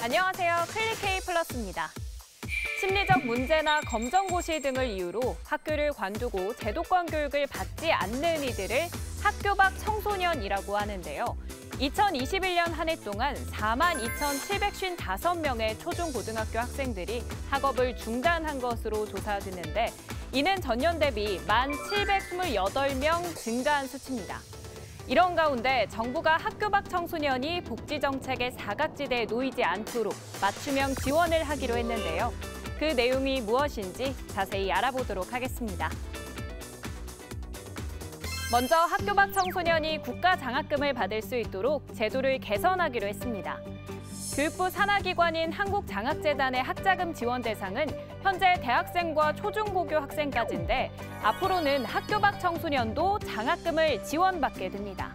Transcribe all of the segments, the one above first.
안녕하세요. 클릭K 플러스입니다. 심리적 문제나 검정고시 등을 이유로 학교를 관두고 제도권 교육을 받지 않는 이들을 학교 밖 청소년이라고 하는데요. 2021년 한 해 동안 42,755명의 초중고등학교 학생들이 학업을 중단한 것으로 조사됐는데 이는 전년 대비 1,728명 증가한 수치입니다. 이런 가운데 정부가 학교 밖 청소년이 복지 정책의 사각지대에 놓이지 않도록 맞춤형 지원을 하기로 했는데요. 그 내용이 무엇인지 자세히 알아보도록 하겠습니다. 먼저 학교 밖 청소년이 국가 장학금을 받을 수 있도록 제도를 개선하기로 했습니다. 교육부 산하기관인 한국장학재단의 학자금 지원 대상은 현재 대학생과 초중고교 학생까지인데 앞으로는 학교 밖 청소년도 장학금을 지원받게 됩니다.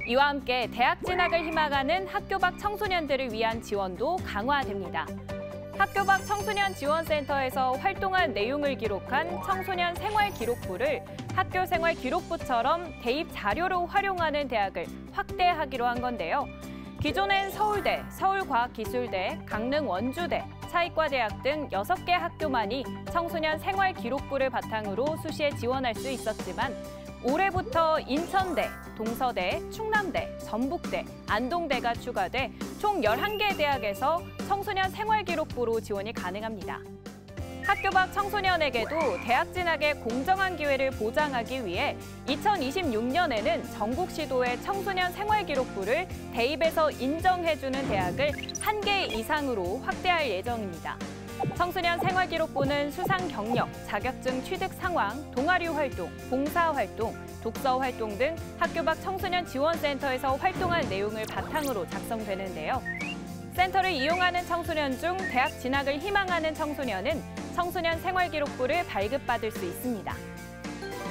이와 함께 대학 진학을 희망하는 학교 밖 청소년들을 위한 지원도 강화됩니다. 학교 밖 청소년 지원센터에서 활동한 내용을 기록한 청소년 생활기록부를 학교 생활기록부처럼 대입 자료로 활용하는 대학을 확대하기로 한 건데요. 기존엔 서울대, 서울과학기술대, 강릉원주대, 차이과대학 등 6개 학교만이 청소년 생활기록부를 바탕으로 수시에 지원할 수 있었지만 올해부터 인천대, 동서대, 충남대, 전북대, 안동대가 추가돼 총 11개 대학에서 청소년 생활기록부로 지원이 가능합니다. 학교 밖 청소년에게도 대학 진학의 공정한 기회를 보장하기 위해 2026년에는 전국 시도의 청소년 생활기록부를 대입에서 인정해주는 대학을 1개 이상으로 확대할 예정입니다. 청소년 생활기록부는 수상 경력, 자격증 취득 상황, 동아리 활동, 봉사활동, 독서활동 등 학교 밖 청소년 지원센터에서 활동한 내용을 바탕으로 작성되는데요. 센터를 이용하는 청소년 중 대학 진학을 희망하는 청소년은 청소년 생활기록부를 발급받을 수 있습니다.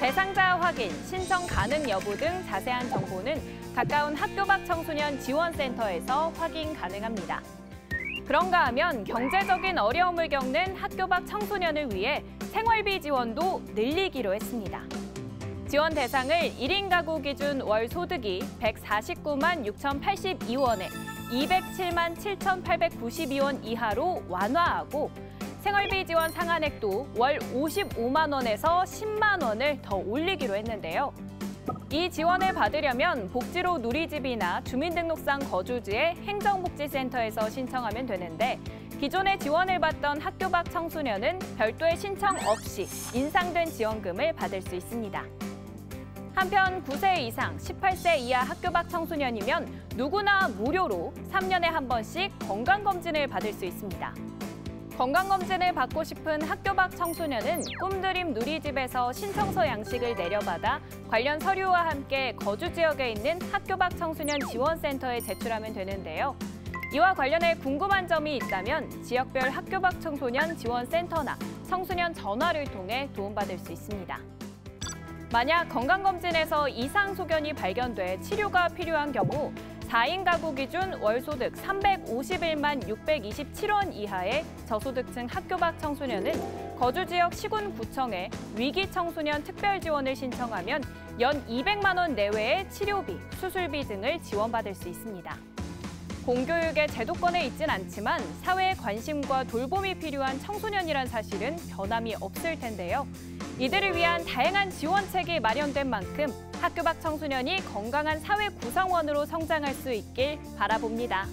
대상자 확인, 신청 가능 여부 등 자세한 정보는 가까운 학교 밖 청소년 지원센터에서 확인 가능합니다. 그런가 하면 경제적인 어려움을 겪는 학교 밖 청소년을 위해 생활비 지원도 늘리기로 했습니다. 지원 대상을 1인 가구 기준 월 소득이 149만 6,082원에 207만 7,892원 이하로 완화하고 생활비 지원 상한액도 월 55만 원에서 10만 원을 더 올리기로 했는데요. 이 지원을 받으려면 복지로 누리집이나 주민등록상 거주지의 행정복지센터에서 신청하면 되는데 기존에 지원을 받던 학교 밖 청소년은 별도의 신청 없이 인상된 지원금을 받을 수 있습니다. 한편 9세 이상 18세 이하 학교 밖 청소년이면 누구나 무료로 3년에 한 번씩 건강검진을 받을 수 있습니다. 건강검진을 받고 싶은 학교 밖 청소년은 꿈드림 누리집에서 신청서 양식을 내려받아 관련 서류와 함께 거주 지역에 있는 학교 밖 청소년 지원센터에 제출하면 되는데요. 이와 관련해 궁금한 점이 있다면 지역별 학교 밖 청소년 지원센터나 청소년 전화를 통해 도움받을 수 있습니다. 만약 건강검진에서 이상 소견이 발견돼 치료가 필요한 경우 4인 가구 기준 월소득 351만 627원 이하의 저소득층 학교 밖 청소년은 거주지역 시군구청에 위기청소년 특별지원을 신청하면 연 200만 원 내외의 치료비, 수술비 등을 지원받을 수 있습니다. 공교육의 제도권에 있진 않지만 사회의 관심과 돌봄이 필요한 청소년이란 사실은 변함이 없을 텐데요. 이들을 위한 다양한 지원책이 마련된 만큼 학교 밖 청소년이 건강한 사회 구성원으로 성장할 수 있길 바라봅니다.